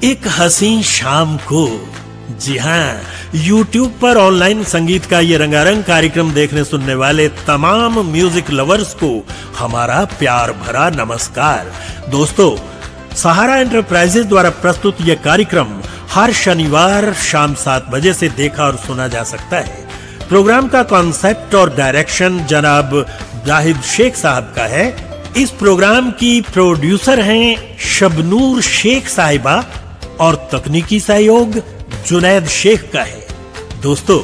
एक हसीन शाम को, जी हाँ, YouTube पर ऑनलाइन संगीत का ये रंगारंग कार्यक्रम देखने सुनने वाले तमाम म्यूजिक लवर्स को हमारा प्यार भरा नमस्कार। दोस्तों, सहारा एंटरप्राइजेज द्वारा प्रस्तुत यह कार्यक्रम हर शनिवार शाम 7 बजे से देखा और सुना जा सकता है। प्रोग्राम का कॉन्सेप्ट और डायरेक्शन जनाब जाहिद शेख साहब का है। इस प्रोग्राम की प्रोड्यूसर हैं शबनूर शेख साहिबा और तकनीकी सहयोग जुनैद शेख का है। दोस्तों,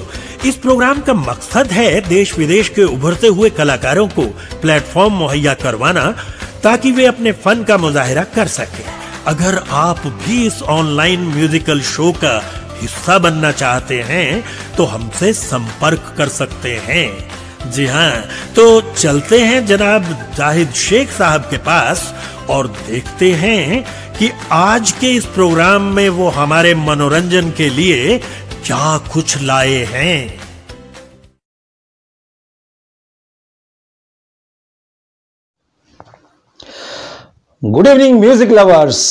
इस प्रोग्राम का मकसद है देश विदेश के उभरते हुए कलाकारों को प्लेटफॉर्म मुहैया करवाना ताकि वे अपने फन का मुजाहिरा कर सकें। अगर आप भी इस ऑनलाइन म्यूजिकल शो का हिस्सा बनना चाहते हैं तो हमसे संपर्क कर सकते हैं। जी हाँ, तो चलते हैं जनाब जाहिद शेख साहब के पास और देखते हैं कि आज के इस प्रोग्राम में वो हमारे मनोरंजन के लिए क्या कुछ लाए हैं। Good evening music lovers.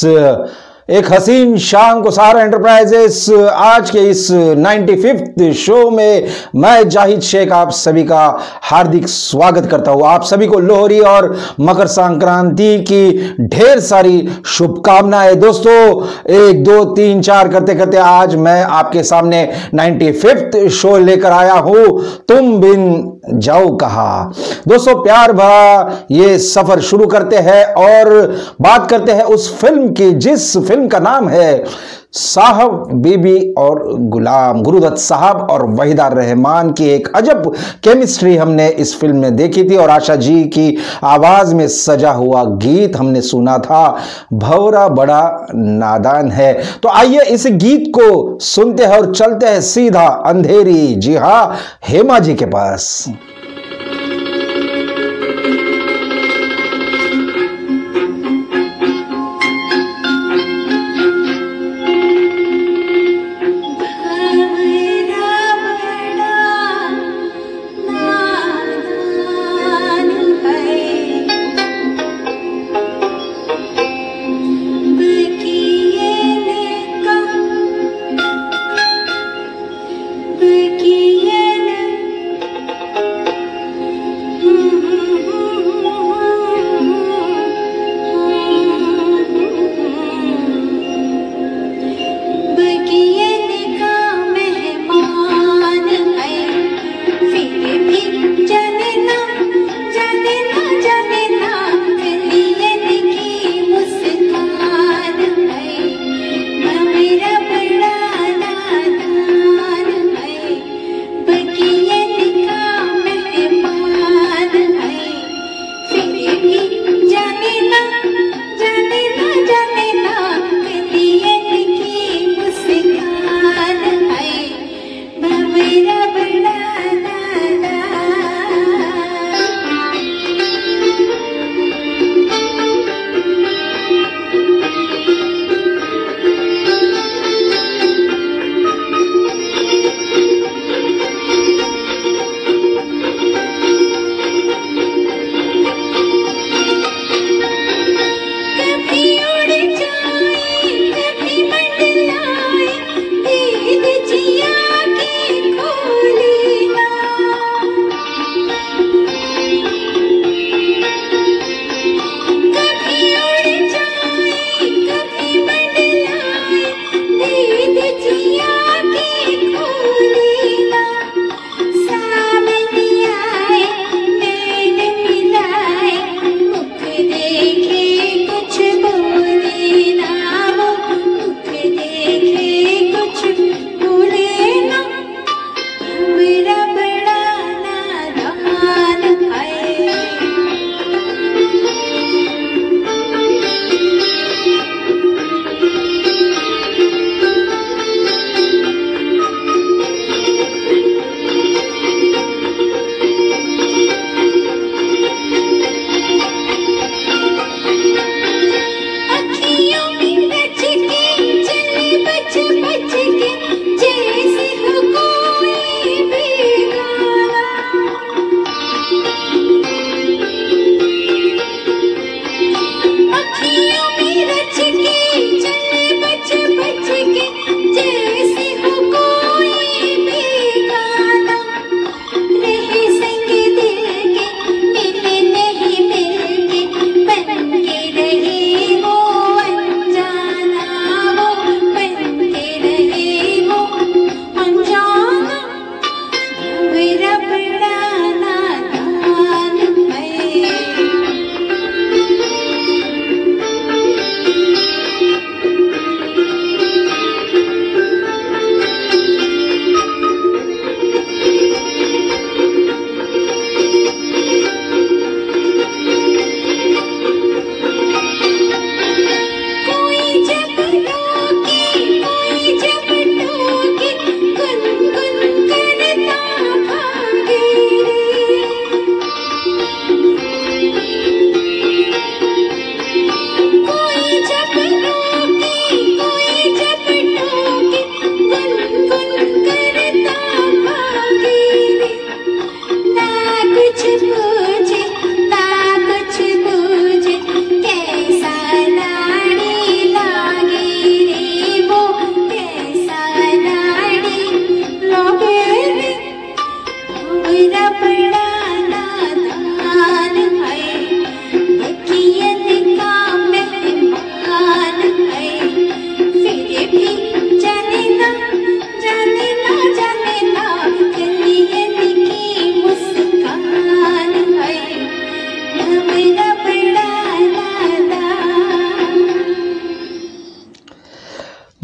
एक हसीन शाम को सहारा एंटरप्राइजेस आज के इस 95th शो में मैं जाहिद शेख आप सभी का हार्दिक स्वागत करता हूं। आप सभी को लोहरी और मकर संक्रांति की ढेर सारी शुभकामनाएं। दोस्तों, 1 2 3 4 करते करते आज मैं आपके सामने 95th शो लेकर आया हूं, तुम बिन जाओ कहा। दोस्तों, प्यार भरा ये सफर शुरू करते हैं और बात करते हैं उस फिल्म की जिस फिल्म का नाम है साहब बीबी और गुलाम। गुरुदत्त साहब और वहीदा रहमान की एक अजब केमिस्ट्री हमने इस फिल्म में देखी थी और आशा जी की आवाज में सजा हुआ गीत हमने सुना था, भौरा बड़ा नादान है। तो आइए इस गीत को सुनते हैं और चलते हैं सीधा अंधेरी, जी हां, हेमा जी के पास।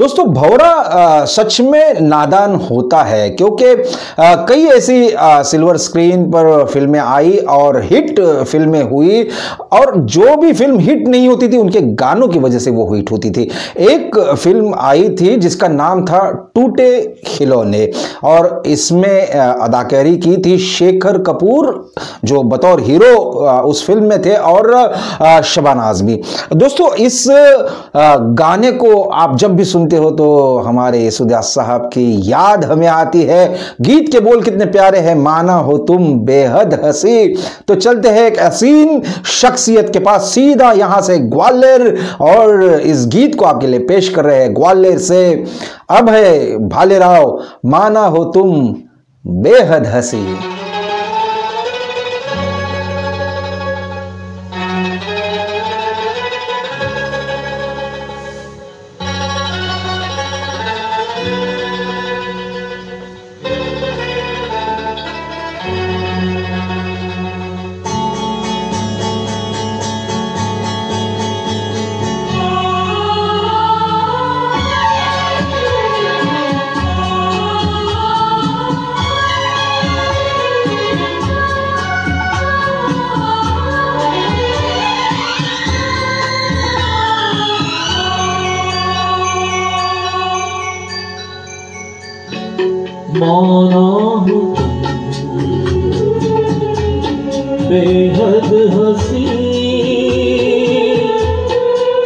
दोस्तों भंवरा सच में नादान होता है, क्योंकि कई ऐसी सिल्वर स्क्रीन पर फिल्में आई और हिट फिल्में हुई, और जो भी फिल्म हिट नहीं होती थी उनके गानों की वजह से वो हिट होती थी। एक फिल्म आई थी जिसका नाम था टूटे खिलौने, और इसमें अदाकारी की थी शेखर कपूर जो बतौर हीरो उस फिल्म में थे, और शबाना आजमी। दोस्तों इस गाने को आप जब भी सुनते हो तो हमारे यसुदास साहब की याद हमें आती है। गीत के बोल कितने प्यारे हैं, माना हो तुम बेहद हंसी। तो चलते हैं एक हसीन शख्सियत के पास सीधा यहां से ग्वालियर, और इस गीत को आपके लिए पेश कर रहे हैं ग्वालियर से अभय भालेराव, माना हो तुम बेहद हंसी। माना हो बेहद हंसी,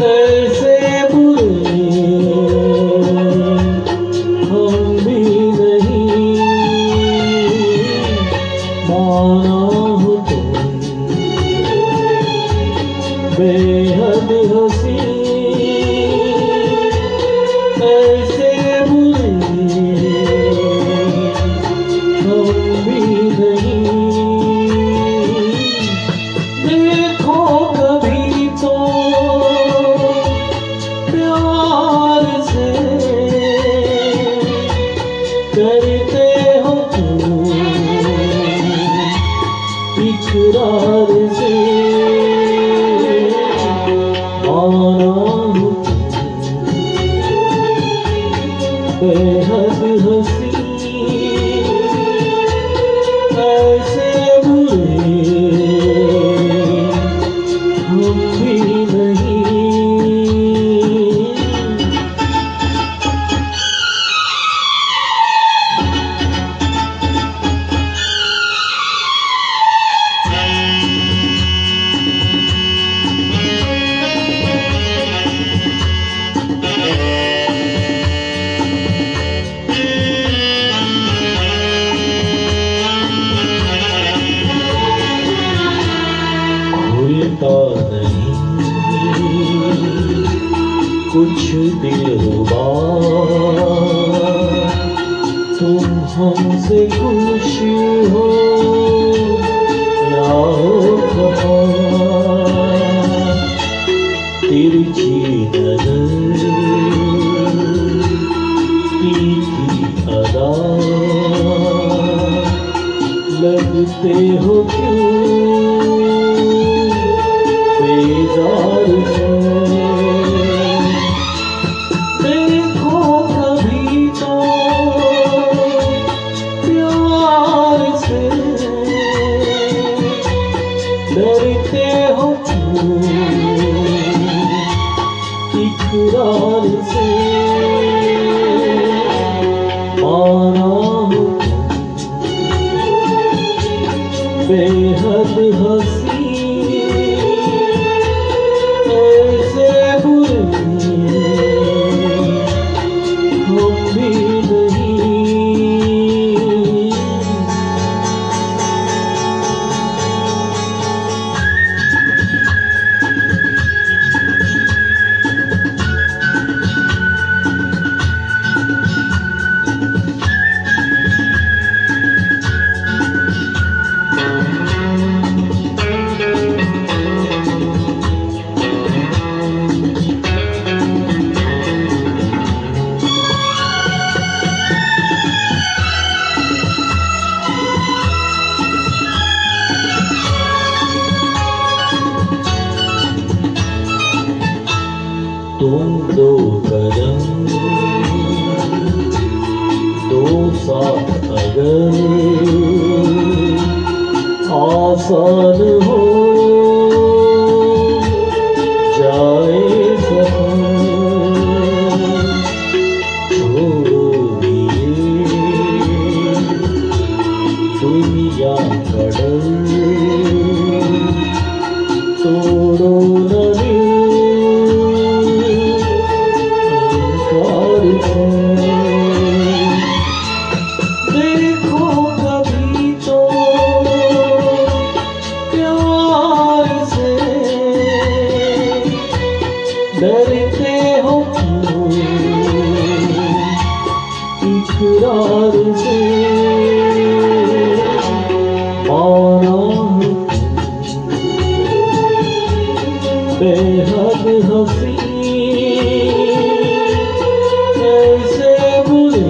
ऐसे बुरे हम भी नहीं। माना हो बेहद हंसी, ऐसे बुरे देखो कभी तो प्यार से करते हो तुम इकरार से। माना हो बेहद हंसी, ऐसे बुरे हम भी नहीं। खुलता नहीं कुछ दिलरुबा, तुम हमसे खुश हो या हो खफा। तिरछी नजर तीखी अदा, लगते हो क्यों बेजार से। देखो कभी तो प्यार से डरते हो क्यों इकरार से। माना हो बेहद हंसी, ऐसे बुरे हम भी नहीं। तुम दो कदम साथ अगर आसान हो जाए सफर, छोड़िए दुनिया का डर, तोड़ो न इनकार से। देखो कभी तो प्यार से, डरते हो क्यों इकरार से। माना है बेहद हंसी, कैसे बुरे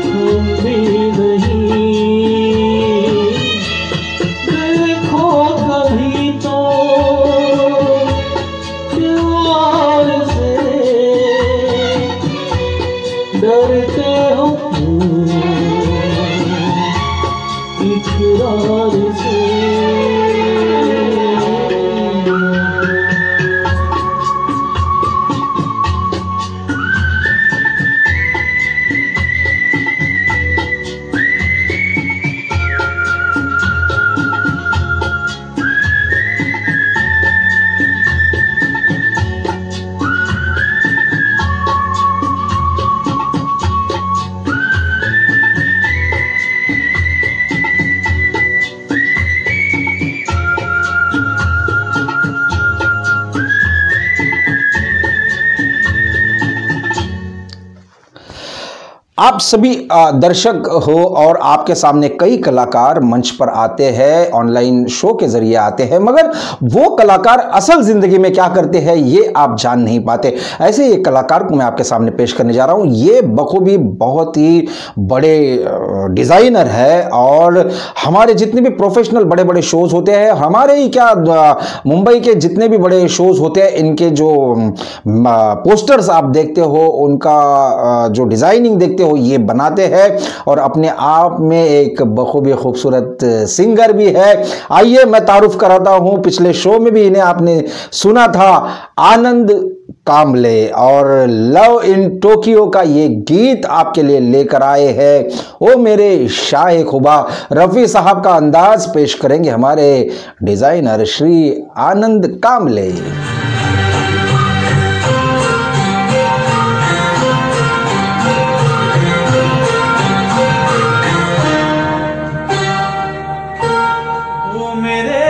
हम भी नहीं। देखो कभी तो प्यार से, डरते हो क्यों इकरार से। आप सभी दर्शक हो और आपके सामने कई कलाकार मंच पर आते हैं, ऑनलाइन शो के जरिए आते हैं, मगर वो कलाकार असल जिंदगी में क्या करते हैं ये आप जान नहीं पाते। ऐसे एक कलाकार को मैं आपके सामने पेश करने जा रहा हूं। ये बखूबी बहुत ही बड़े डिजाइनर है और हमारे जितने भी प्रोफेशनल बड़े बड़े शोज होते हैं, हमारे ही क्या मुंबई के जितने भी बड़े शोज होते हैं, इनके जो पोस्टर्स आप देखते हो, उनका जो डिजाइनिंग देखते हो, ये बनाते हैं और अपने आप में एक बखूबी खूबसूरत सिंगर भी है। आइए मैं तारुफ कराता हूं। पिछले शो में भी इन्हें आपने सुना था, आनंद कामले, और लव इन टोक्यो का ये गीत आपके लिए लेकर आए हैं ओ मेरे शाह खुबा। रफी साहब का अंदाज पेश करेंगे हमारे डिजाइनर श्री आनंद कामले। ओ मेरे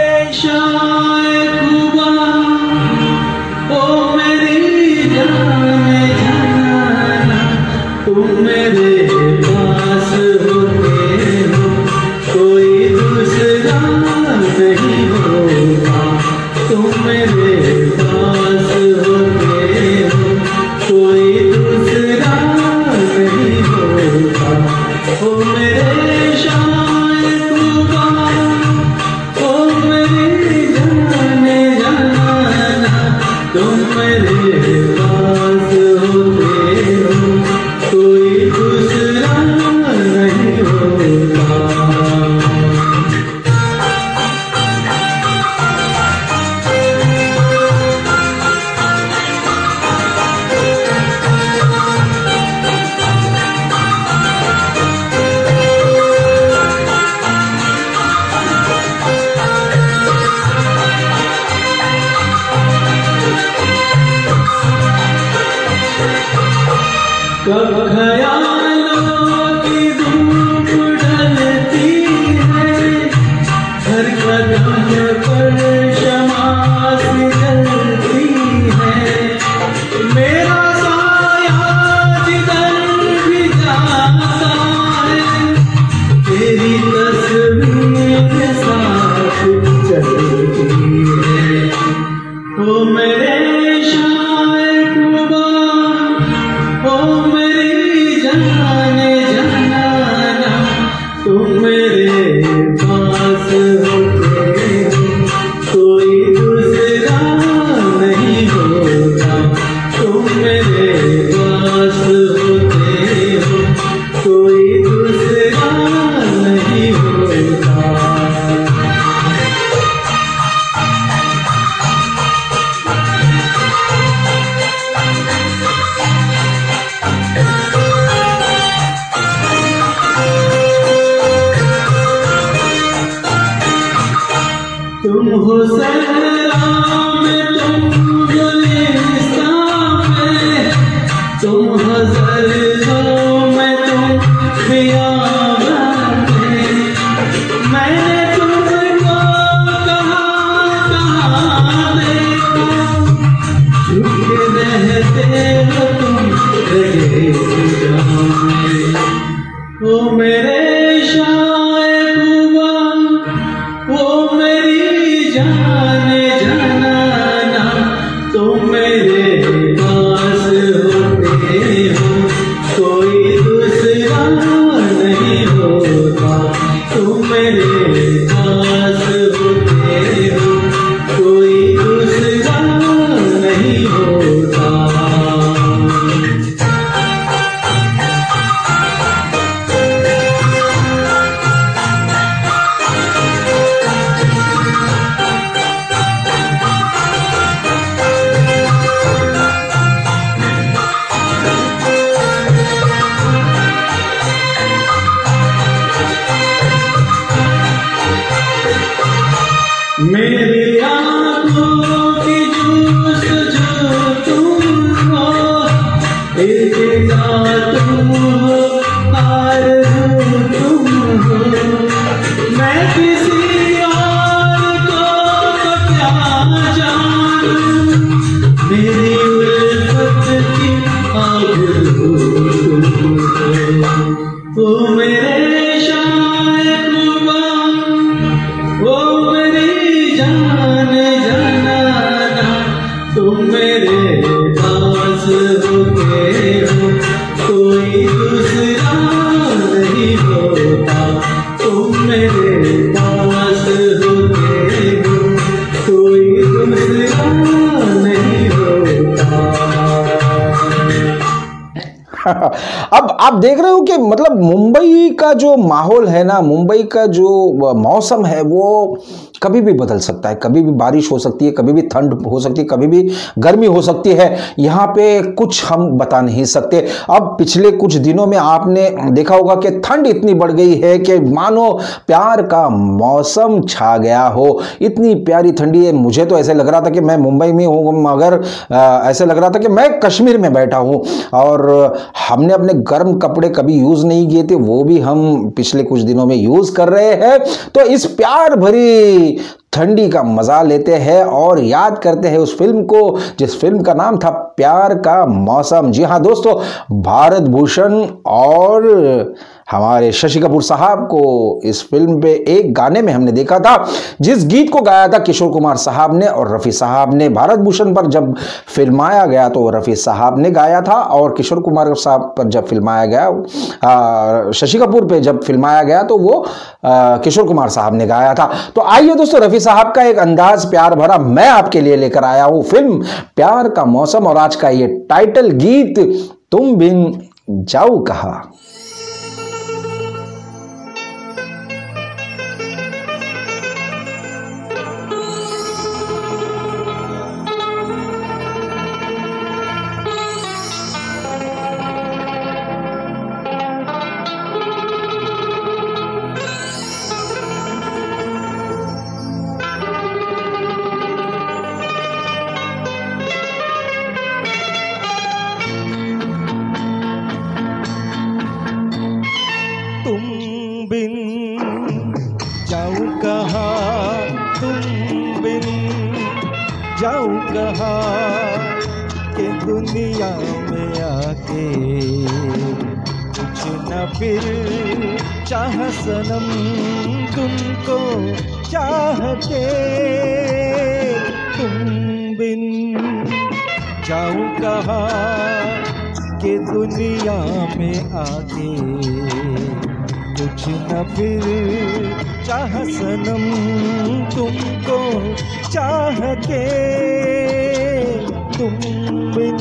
तुम हो सलाम तुम गुलिस्तान में, तुम हो ज़र्ज़ों में तुम बियाबान में, मैंने तुमको कहाँ देखा, छुप के रहते हो तुम रहे जहाँ में। ओ मेरे शाए खुदा, वो मेरी जाने जनाना, तुम मेरे पास होते हो, कोई दूसरा नहीं होता, तुम मेरे पास होते हो, कोई दूसरा नहीं होता। मेरी आँखों की जूझ तुम हो, इल्तिजा तुम हो, आरज़ू तुम हो, मैं किसी और को तो क्या जानूं, मेरी उल्फत की आबरू तुम हो। ओ मेरे शाए खुदा, ओ मेरी जान जनाना, तुम मेरे पास होते हो, कोई दूसरा नहीं होता, तुम मेरे पास होते हो, कोई दूसरा नहीं होता। अब आप देख रहे हो कि मतलब मुंबई का जो माहौल है ना, मुंबई का जो मौसम है वो कभी भी बदल सकता है, कभी भी बारिश हो सकती है, कभी भी ठंड हो सकती है, कभी भी गर्मी हो सकती है। यहाँ पे कुछ हम बता नहीं सकते। अब पिछले कुछ दिनों में आपने देखा होगा कि ठंड इतनी बढ़ गई है कि मानो प्यार का मौसम छा गया हो। इतनी प्यारी ठंडी है, मुझे तो ऐसे लग रहा था कि मैं मुंबई में हूँ, मगर ऐसे लग रहा था कि मैं कश्मीर में बैठा हूँ। और हमने अपने गर्म कपड़े कभी यूज़ नहीं किए थे, वो भी हम पिछले कुछ दिनों में यूज़ कर रहे हैं। तो इस प्यार भरी ठंडी का मजा लेते हैं और याद करते हैं उस फिल्म को जिस फिल्म का नाम था प्यार का मौसम। जी हाँ दोस्तों, भारत भूषण और हमारे शशि कपूर साहब को इस फिल्म पे एक गाने में हमने देखा था, जिस गीत को गाया था किशोर कुमार साहब ने और रफ़ी साहब ने। भारत भूषण पर जब फिल्माया गया तो रफ़ी साहब ने गाया था, और किशोर कुमार साहब पर जब फिल्माया गया, शशि कपूर पे जब फिल्माया गया तो वो किशोर कुमार साहब ने गाया था। तो आइए दोस्तों, रफ़ी साहब का एक अंदाज प्यार भरा मैं आपके लिए लेकर आया हूँ, फिल्म प्यार का मौसम, और आज का ये टाइटल गीत तुम बिन जाऊं कहां। जाऊं कहाँ के दुनिया में आके कुछ न फिर चाह सनम तुमको चाह के तुम बिन जाऊं कहाँ के दुनिया में आके कुछ न फिर चाह सनम तुमको चाह के तुम बिन।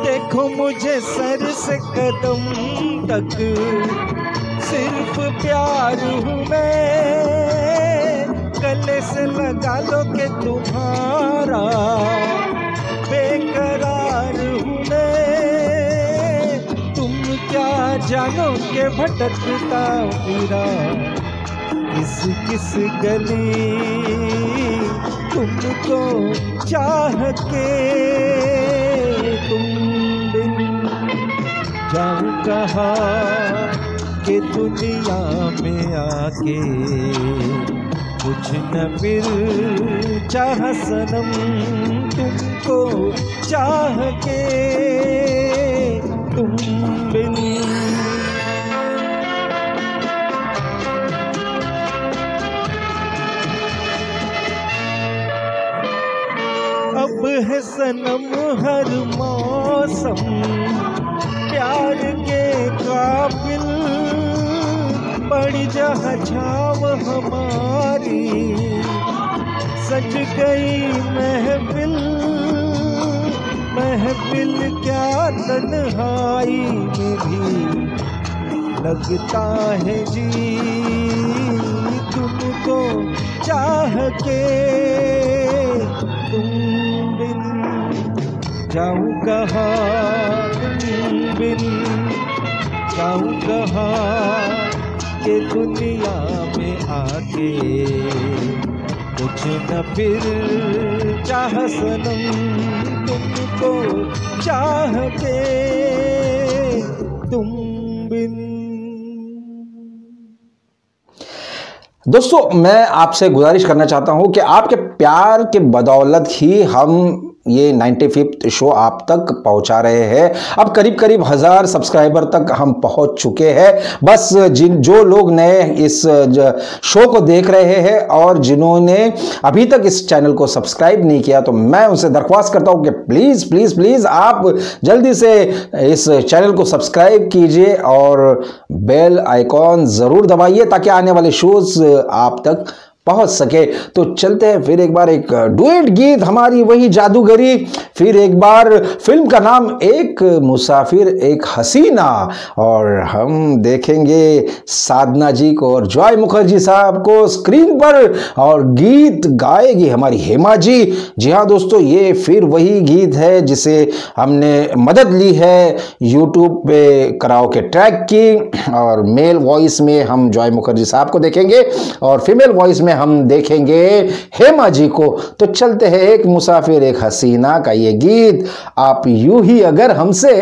देखो मुझे सर से कदम तक सिर्फ प्यार हूँ मैं, गले से लगा लो के तुम्हारा बेकरार हूँ मैं। तुम क्या जानो के भटकता फिरा किस किस गली, तुमको चाह के तुम बिन जाऊं कहाँ के दुनिया में आके, कुछ न फिर चाह सनम तुमको चाह के तुम बिन। अब है सनम हर मौसम प्यार के काबिल, पड़ी जहाँ छाव हमारी सज गई महफिल। महफिल क्या तन्हाई में भी लगता है जी, तुमको चाह के तुम बिन जाऊं कहाँ, तुम बिन जाऊं कहाँ के दुनिया में आके, कुछ न फिर चाह सनम तुमको चाह के तुम बिन। दोस्तों, मैं आपसे गुजारिश करना चाहता हूं कि आपके प्यार के बदौलत ही हम ये 95th शो आप तक पहुंचा रहे हैं। अब करीब करीब 1000 सब्सक्राइबर तक हम पहुंच चुके हैं। बस जो लोग नए इस शो को देख रहे हैं और जिन्होंने अभी तक इस चैनल को सब्सक्राइब नहीं किया, तो मैं उनसे दरख्वास्त करता हूं कि प्लीज़ प्लीज़ प्लीज़ आप जल्दी से इस चैनल को सब्सक्राइब कीजिए और बेल आइकॉन ज़रूर दबाइए ताकि आने वाले शोज़ आप तक पहुंच सके। तो चलते हैं फिर एक बार एक डुएट गीत, हमारी वही जादूगरी। फिर एक बार फिल्म का नाम एक मुसाफिर एक हसीना, और हम देखेंगे साधना जी को और जॉय मुखर्जी साहब को स्क्रीन पर, और गीत गाएगी हमारी हेमा जी। जी हाँ दोस्तों, ये फिर वही गीत है जिसे हमने मदद ली है यूट्यूब पे कराओके ट्रैक की, और मेल वॉइस में हम जॉय मुखर्जी साहब को देखेंगे और फीमेल वॉइस में हम देखेंगे हेमा जी को। तो चलते हैं एक मुसाफिर एक हसीना का ये गीत, आप यूं ही अगर हमसे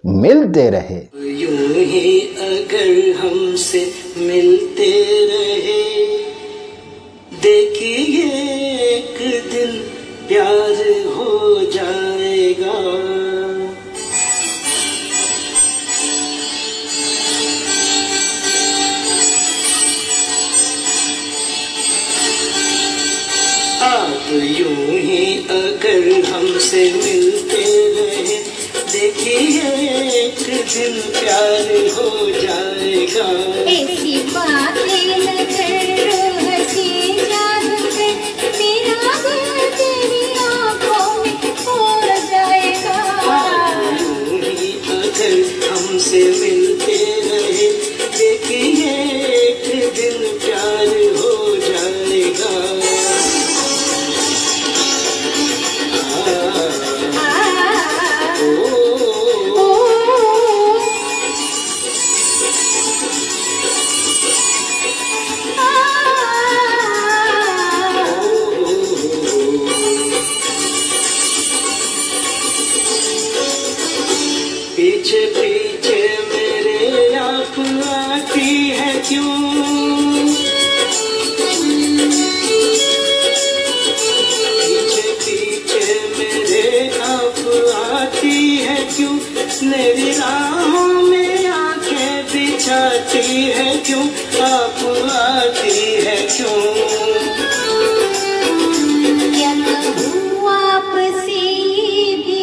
मिलते रहे। यूं ही अगर हमसे मिलते रहे, देखिए एक दिन प्यार हो जाएगा। आप यूं ही अगर हमसे मिलते रहे, देखिए एक दिन प्यार हो जाएगा। ऐसी बातें न करो हंसी जादू से, मेरा दिल तेरी आंखों में खो जाएगा। यूं ही अगर हमसे मिलते रहे, देखिए एक दिन प्यार हो जाएगा। पीछे पीछे मेरे आप आती है क्यों, पीछे पीछे मेरे आप आती है क्यों, मेरी राहों में आंखें बिछाती है क्यों, आप आती है क्यों। क्या कहूँ आपसे ये भी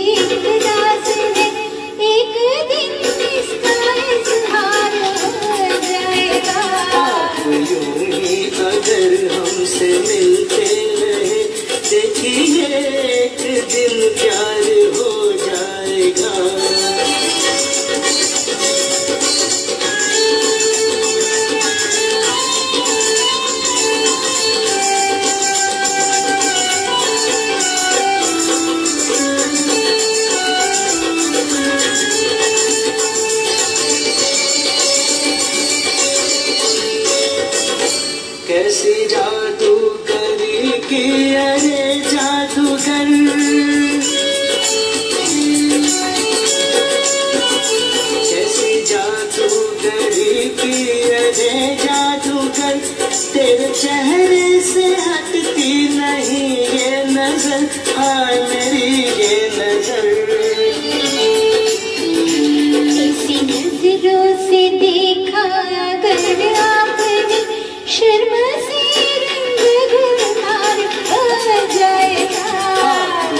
राज है, एक दिन इसका इज़हार हो जाएगा। आप यूं ही अगर हमसे मिलते रहे, देखिए एक दिन प्यार हो जाएगा। रहे जादूगर, तेरे चेहरे से हटती नहीं ये नजर, हाँ मेरी ये नजर। ऐसी नजरों से देखा अगर आपने, शर्म से रंग गुलजार हो जाएगा।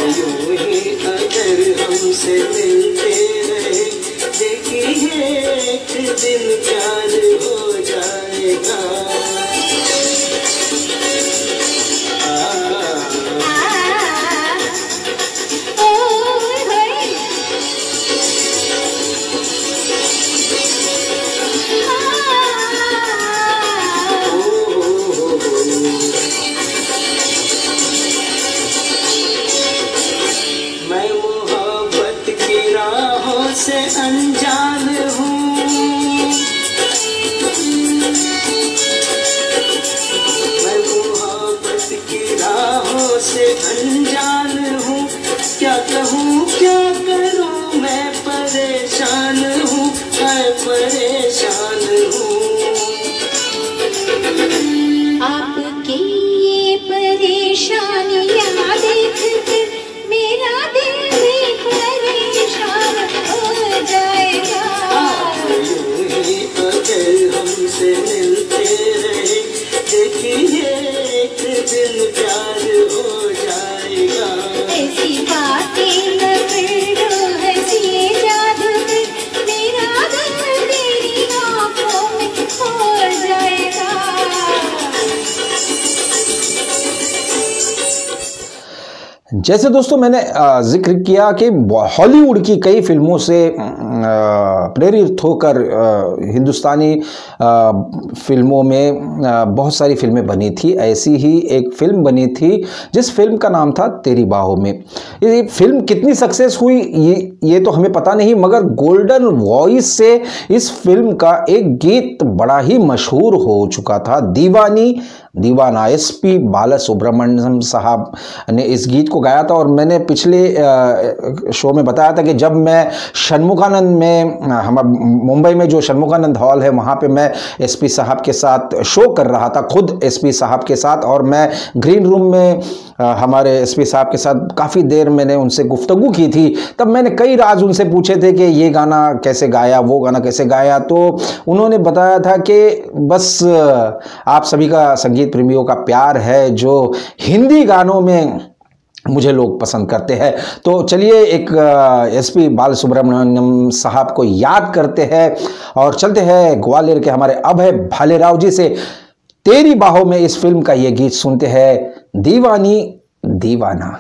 यूं ही अगर हमसे मिलते रहे, देखिए एक दिन प्यार हो जाएगा। मैं मोहब्बत की राहों से अनजान हूँ, मैं मोहब्बत की राहों से अनजान हूँ। क्या कहूँ क्या करूँ मैं परेशान हूँ, मैं परेशान हूँ। आपकी ये परेशानियाँ देखकर मेरा दिल भी परेशान हो जाएगा। यूं ही अगर हमसे मिलते रहे, देखिए एक दिन प्यार हो जाएगा। ऐसी बातें न करो हंसी जादूगर, मेरा दिल तेरी आँखों में खो जाएगा। जैसे दोस्तों मैंने जिक्र किया कि हॉलीवुड की कई फिल्मों से प्रेरित होकर हिंदुस्तानी फिल्मों में बहुत सारी फिल्में बनी थी। ऐसी ही एक फिल्म बनी थी जिस फिल्म का नाम था तेरी बाहों में। ये फिल्म कितनी सक्सेस हुई ये तो हमें पता नहीं, मगर गोल्डन वॉइस से इस फिल्म का एक गीत बड़ा ही मशहूर हो चुका था, दीवानी दीवाना। एसपी बालासुब्रमण्यम साहब ने इस गीत को गाया था। और मैंने पिछले शो में बताया था कि जब मैं षणमुखानंद में, हम मुंबई में जो षणमुखानंद हॉल है वहाँ पे मैं एसपी साहब के साथ शो कर रहा था, खुद एसपी साहब के साथ। और मैं ग्रीन रूम में हमारे एसपी साहब के साथ काफ़ी देर मैंने उनसे गुफ्तगू की थी। तब मैंने कई राज उनसे पूछे थे कि ये गाना कैसे गाया, वो गाना कैसे गाया। तो उन्होंने बताया था कि बस आप सभी का संगीत प्रेमियों का प्यार है जो हिंदी गानों में मुझे लोग पसंद करते हैं। तो चलिए एक एसपी बालासुब्रमण्यम साहब को याद करते हैं और चलते हैं ग्वालियर के हमारे अभय भालेराव जी से। तेरी बाहों में इस फिल्म का ये गीत सुनते हैं, दीवानी दीवाना।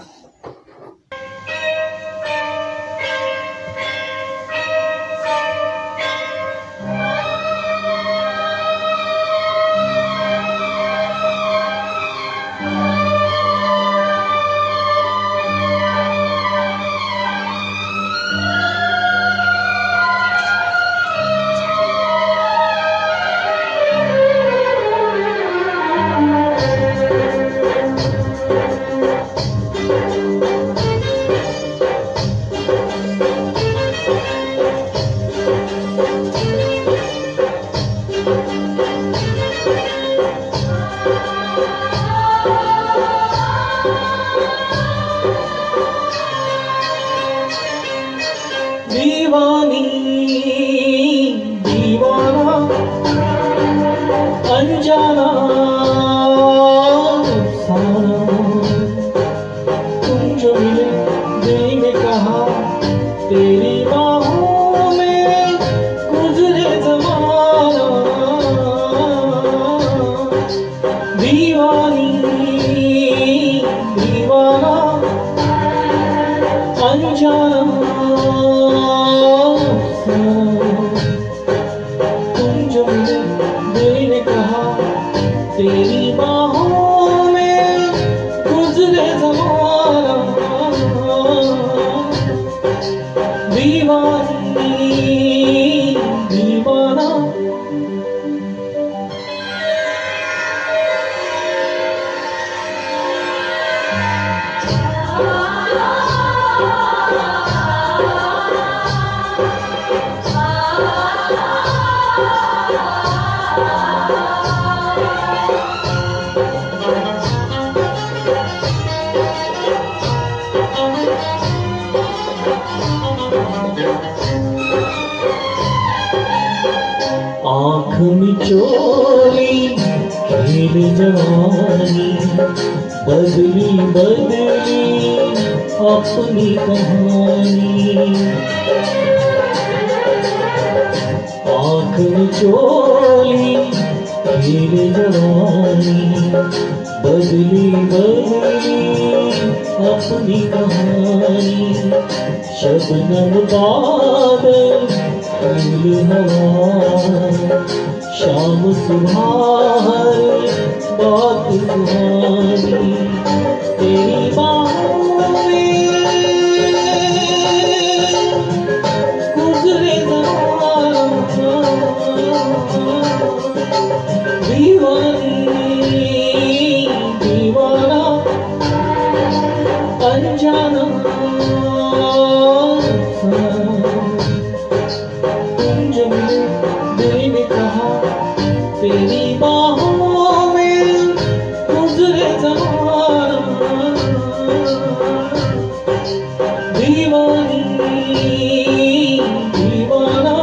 दीवानी दीवाना अनजाना अफसाना, तुम जो मिले दिल ने कहा तेरी बाहों में गुजरे ज़माना। दीवानी दीवाना अनजाना तेरी बाहों में गुजरे ज़माना। दीवानी दीवाना। मिचोली खेल जवानी, बदली बदली अपनी कहानी। आँख मिचोली खेल जवानी, बदली बदली अपनी कहानी। शबनम बादल फूल हवा, शाम सुबह बात सुहानी। तेरी बाहों में गुजरे ज़माना, दीवानी दीवाना अनजाना। तुम जो मिले दिल ने कहा, तेरी बाहों में गुजरे ज़माना, दीवानी दीवाना।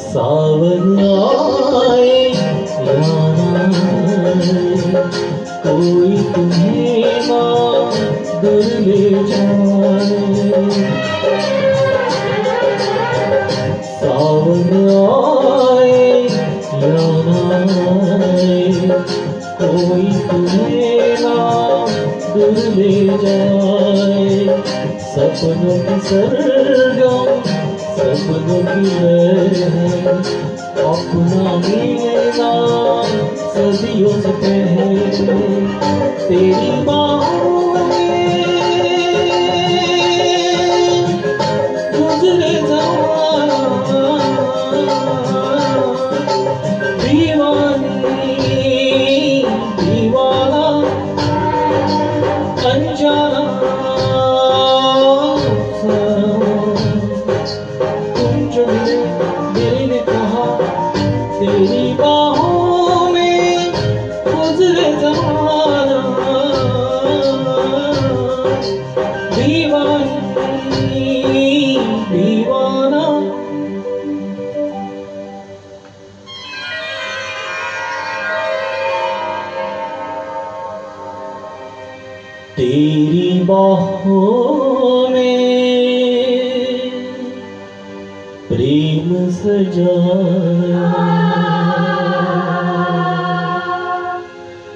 सावन आए या ना आए, कोई तुम्हें ना दूर ले जाए। सावन आए या ना आए, कोई तुम्हें ना दूर ले जाए। सपनों की सरगम सपनों की लहर है, अपना मिलना सदियों से पहले। तेरी बाहों में गुजरे ज़माना, दीवानी दीवाना अनजाना। दिल ने कहा, तेरी बाहों में गुजरे ज़माना, दीवानी दीवाना। तेरी बाहों में प्रेम सजाया,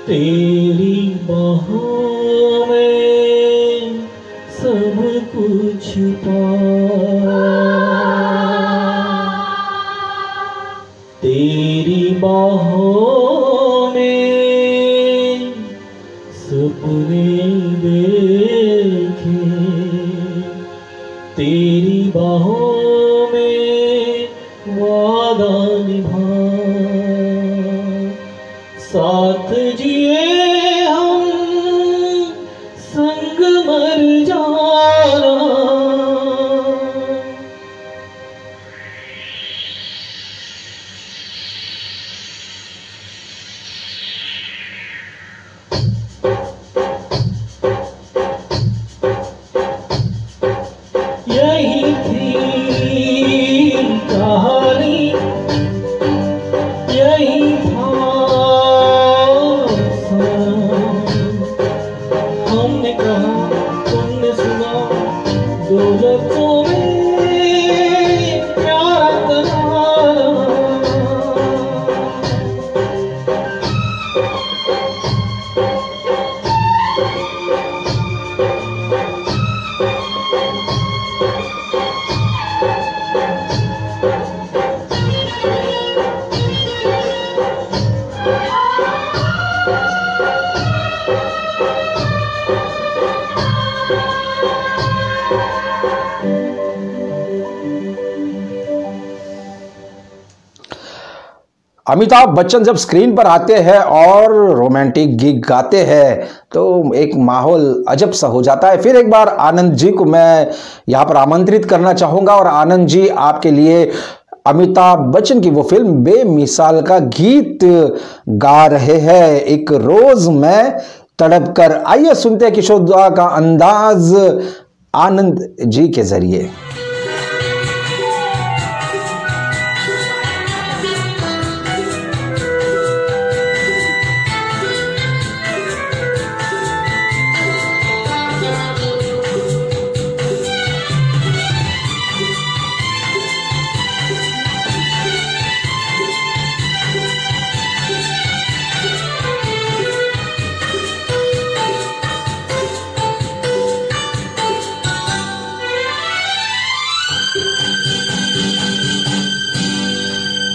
तेरी बाहों में सब कुछ पाया। तेरी बाहों में सपने देखे, तेरी बाहों में वादा निभा। साथ जिए हम संग मर जाना। यही थी कहानी, यही था अमिताभ बच्चन जब स्क्रीन पर आते हैं और रोमांटिक गीत गाते हैं तो एक माहौल अजब सा हो जाता है। फिर एक बार आनंद जी को मैं यहाँ पर आमंत्रित करना चाहूँगा और आनंद जी आपके लिए अमिताभ बच्चन की वो फिल्म बेमिसाल का गीत गा रहे हैं, एक रोज मैं तड़प कर। आइए सुनते हैं किशोर दा का अंदाज आनंद जी के जरिए।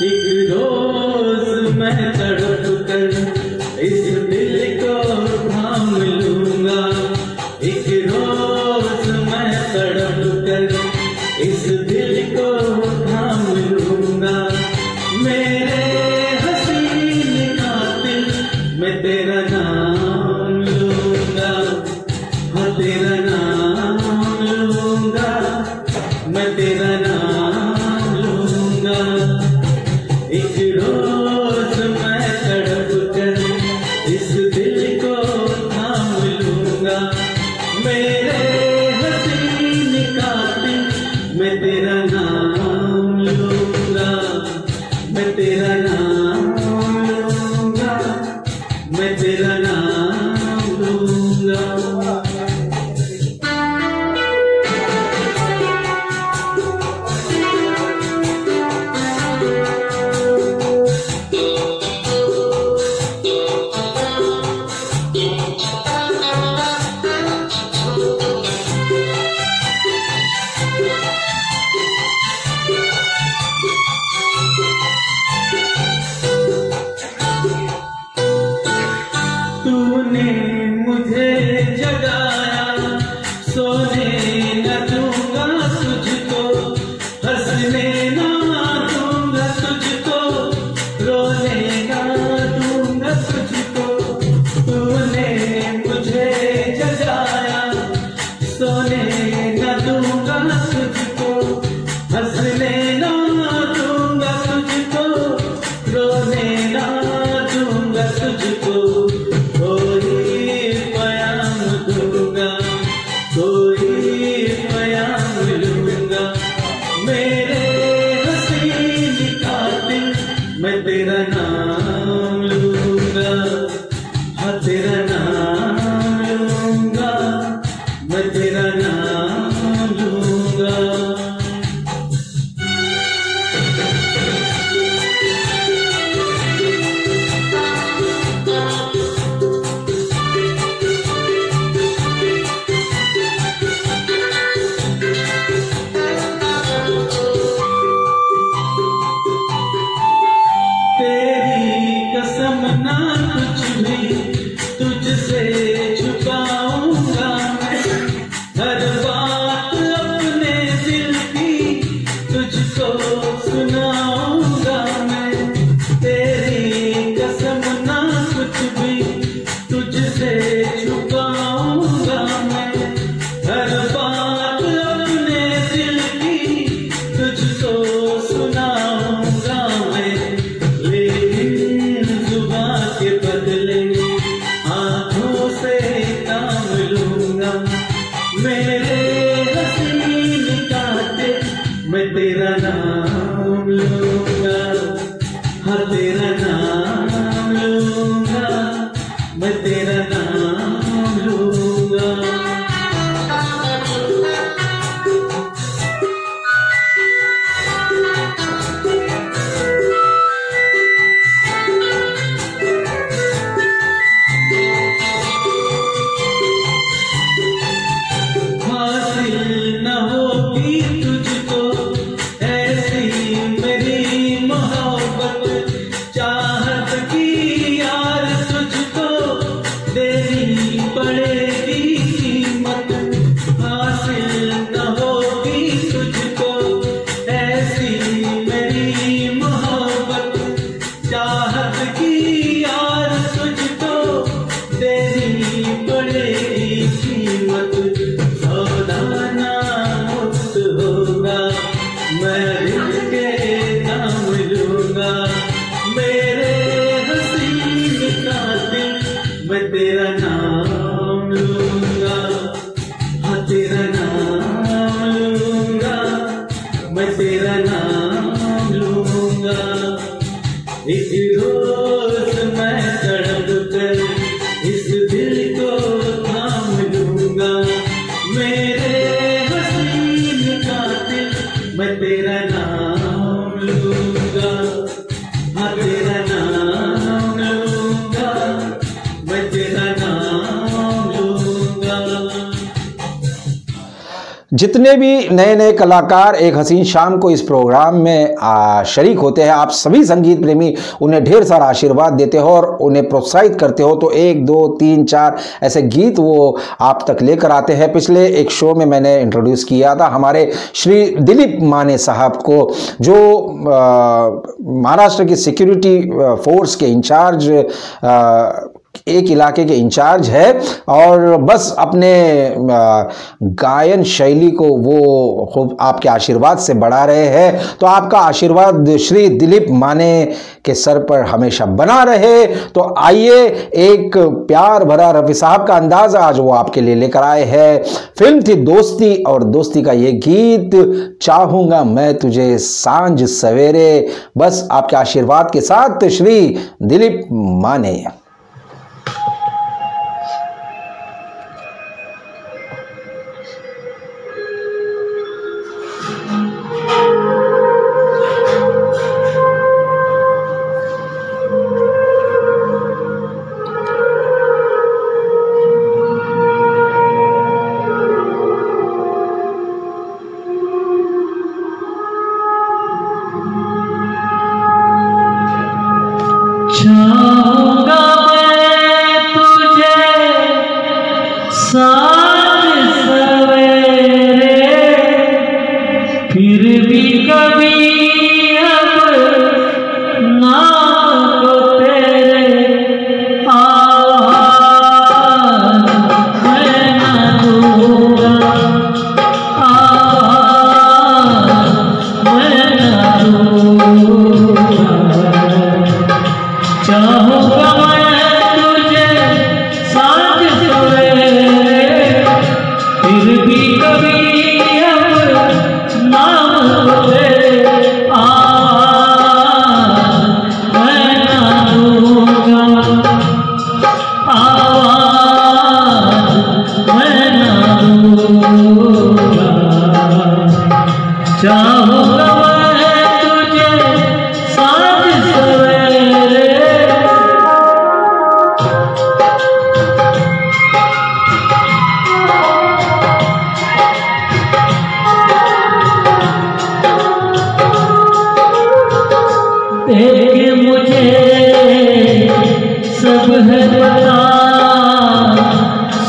एक रोज मैं तड़प कर इस दिल को थाम लूंगा, एक रोज मैं तड़प कर इस दिल को थाम लूंगा। मेरे हसीन कातिल मैं तेरा नाम लूंगा, हाँ तेरा नाम लूंगा, मैं तेरा नाम लूंगा। एक रोज मैं तड़प कर इस दिल को थाम लूंगा। मेरे हसीन कातिल मैं तेरा नाम लूंगा, मैं तेरा नाम लूंगा, मैं तेरा नाम लूंगा। तूने मुझे जगाया, सोने न दूंगा तुझको, हंसने ना दूंगा तुझको, रोने ना दूंगा तुझको। तूने मुझे जगाया, सोने न दूंगा तुझको, हंसने ना दूंगा तुझको, रोने ना दूंगा तुझको। कोई प्याम दूंगा, कोई प्याम लूंगा। मेरे हसीन कातिल मैं तेरा नाम लूंगा, हाँ तेरा नाम लूंगा, मैं तेरा नाम लूंगा। तेरी एक रोज मैं तड़प कर इस दिल को थाम लूंगा, मेरे हसीन कातिल मैं तेरा नाम लूंगा, हाँ तेरा नाम लूंगा, मैं तेरा नाम लूंगा। जितने भी नए नए कलाकार एक हसीन शाम को इस प्रोग्राम में शरीक होते हैं, आप सभी संगीत प्रेमी उन्हें ढेर सारा आशीर्वाद देते हो और उन्हें प्रोत्साहित करते हो, तो 1 2 3 4 ऐसे गीत वो आप तक लेकर आते हैं। पिछले एक शो में मैंने इंट्रोड्यूस किया था हमारे श्री दिलीप माने साहब को, जो महाराष्ट्र की सिक्योरिटी फोर्स के इंचार्ज, एक इलाके के इंचार्ज है, और बस अपने गायन शैली को वो खूब आपके आशीर्वाद से बढ़ा रहे हैं। तो आपका आशीर्वाद श्री दिलीप माने के सर पर हमेशा बना रहे। तो आइए, एक प्यार भरा रफी साहब का अंदाज आज वो आपके लिए लेकर आए हैं। फिल्म थी दोस्ती, और दोस्ती का ये गीत चाहूंगा मैं तुझे सांझ सवेरे, बस आपके आशीर्वाद के साथ श्री दिलीप माने। चाहूंगा मैं तुझे सांझ सवेरे, फिर भी कभी अब नाम को तेरे आवाज़ मैं ना दूंगा, आवाज़ मैं ना दूंगा। चाहूंगा मैं तुझे सांझ सवेरे, फिर भी कभी अब नाम को तेरे आवाज़ मैं ना दूंगा, आवाज़ मैं ना दूंगा। चाहूंगा मैं तुझे सांझ सवेरे। देख मुझे सब है पता,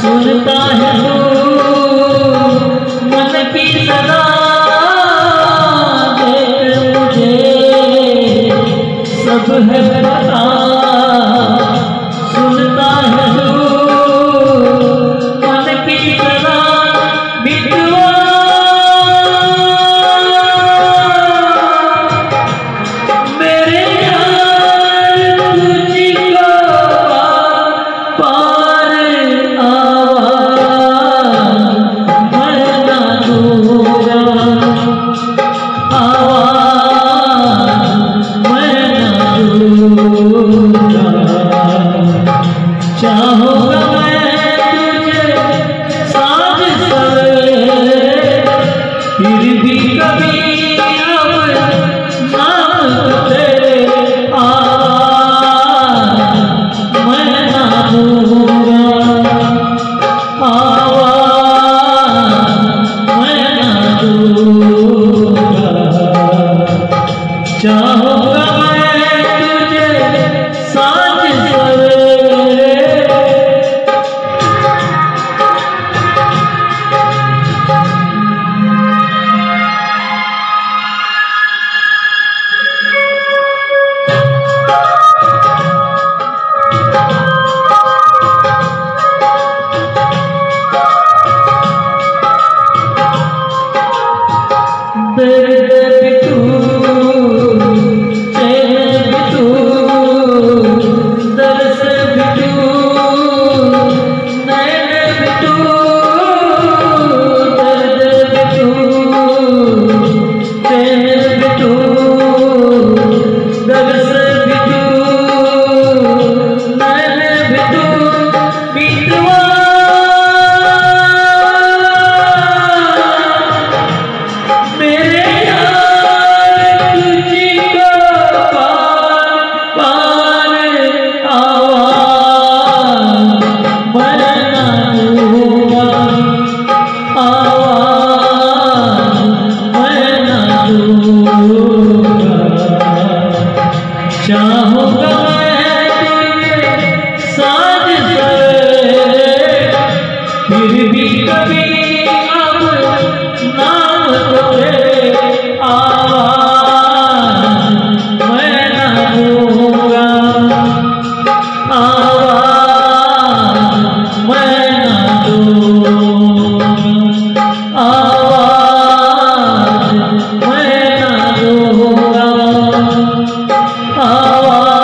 सुनता है तू मन की सदा। देख मुझे सब है पता, सुनता है तू मन की सदा। मिटवा मेरे यार तुझको पार आवाज़ मैं ना दूंगा, आवाज़ मैं ना दूंगा। चाहूंगा मैं तुझे साथ सवेरे, फिर भी कभी अब नाम तो तेरे आवाज़ मैं न दूंगा, आवाज़ मैं न दूंगा, आवाज़ मैं न दूंगा, आवाज़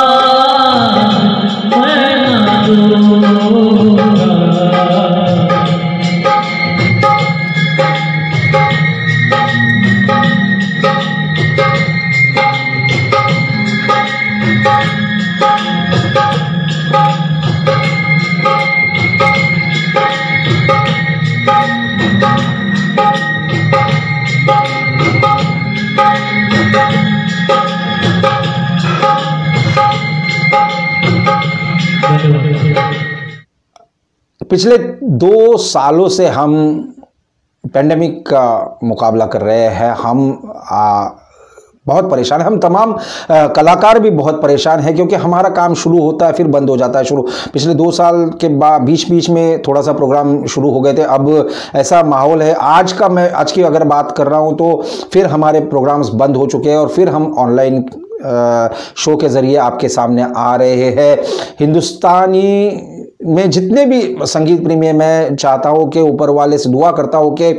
मैं न दूंगा। पिछले 2 सालों से हम पेंडेमिक का मुकाबला कर रहे हैं। हम बहुत परेशान हैं। हम तमाम कलाकार भी बहुत परेशान हैं, क्योंकि हमारा काम शुरू होता है फिर बंद हो जाता है। पिछले 2 साल के बाद बीच में थोड़ा सा प्रोग्राम शुरू हो गए थे। अब ऐसा माहौल है। आज की अगर बात कर रहा हूं तो फिर हमारे प्रोग्राम्स बंद हो चुके हैं और फिर हम ऑनलाइन शो के ज़रिए आपके सामने आ रहे हैं। हिंदुस्तानी में जितने भी संगीत प्रेमी, मैं चाहता हूँ कि ऊपर वाले से दुआ करता हूँ कि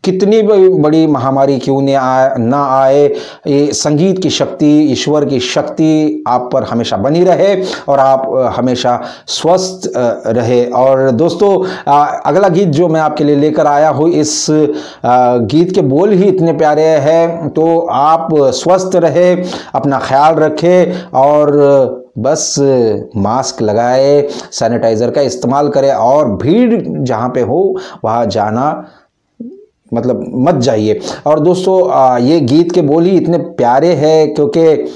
कितनी भी बड़ी महामारी क्यों ना आए, ये संगीत की शक्ति, ईश्वर की शक्ति आप पर हमेशा बनी रहे और आप हमेशा स्वस्थ रहे। और दोस्तों, अगला गीत जो मैं आपके लिए लेकर आया हूँ, इस गीत के बोल ही इतने प्यारे हैं। तो आप स्वस्थ रहे, अपना ख्याल रखें और बस मास्क लगाए, सैनिटाइज़र का इस्तेमाल करें और भीड़ जहाँ पे हो वहाँ जाना मतलब मत जाइए। और दोस्तों, ये गीत के बोल ही इतने प्यारे हैं, क्योंकि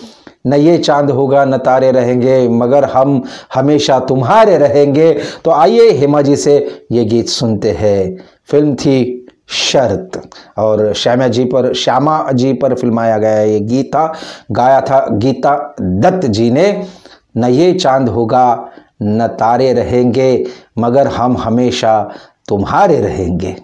न ये चांद होगा न तारे रहेंगे, मगर हम हमेशा तुम्हारे रहेंगे। तो आइए हेमा जी से ये गीत सुनते हैं। फिल्म थी शर्त और श्यामा जी पर फिल्माया गया ये गीत था। गाया था गीता दत्त जी ने। न ये चांद होगा न तारे रहेंगे, मगर हम हमेशा तुम्हारे रहेंगे।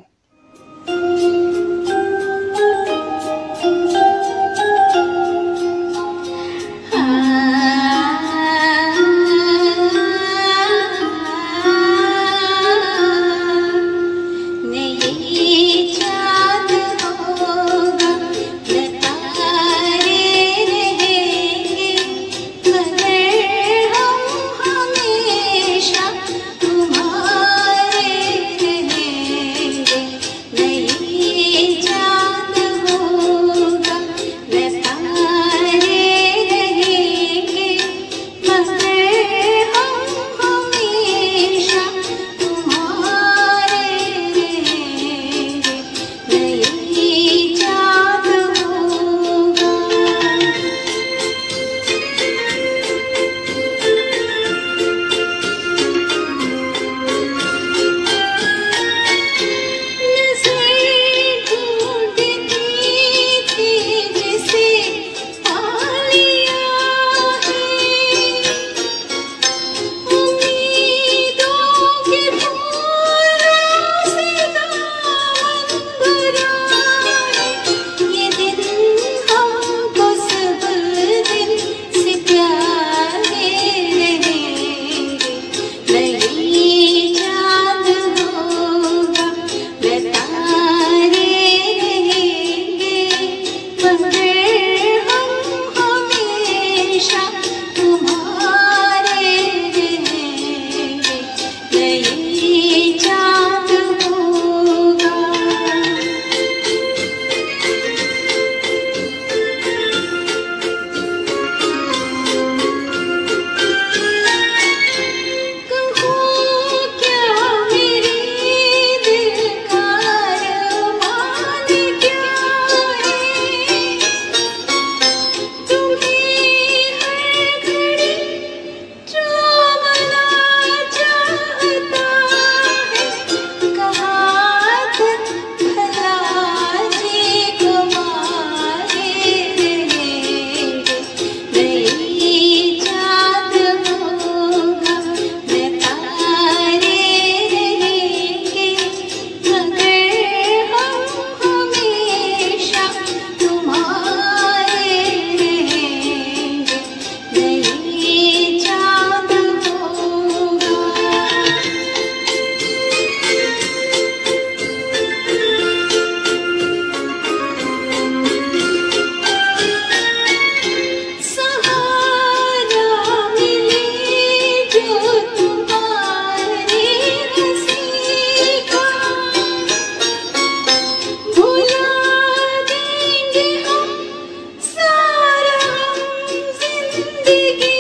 जिंदगी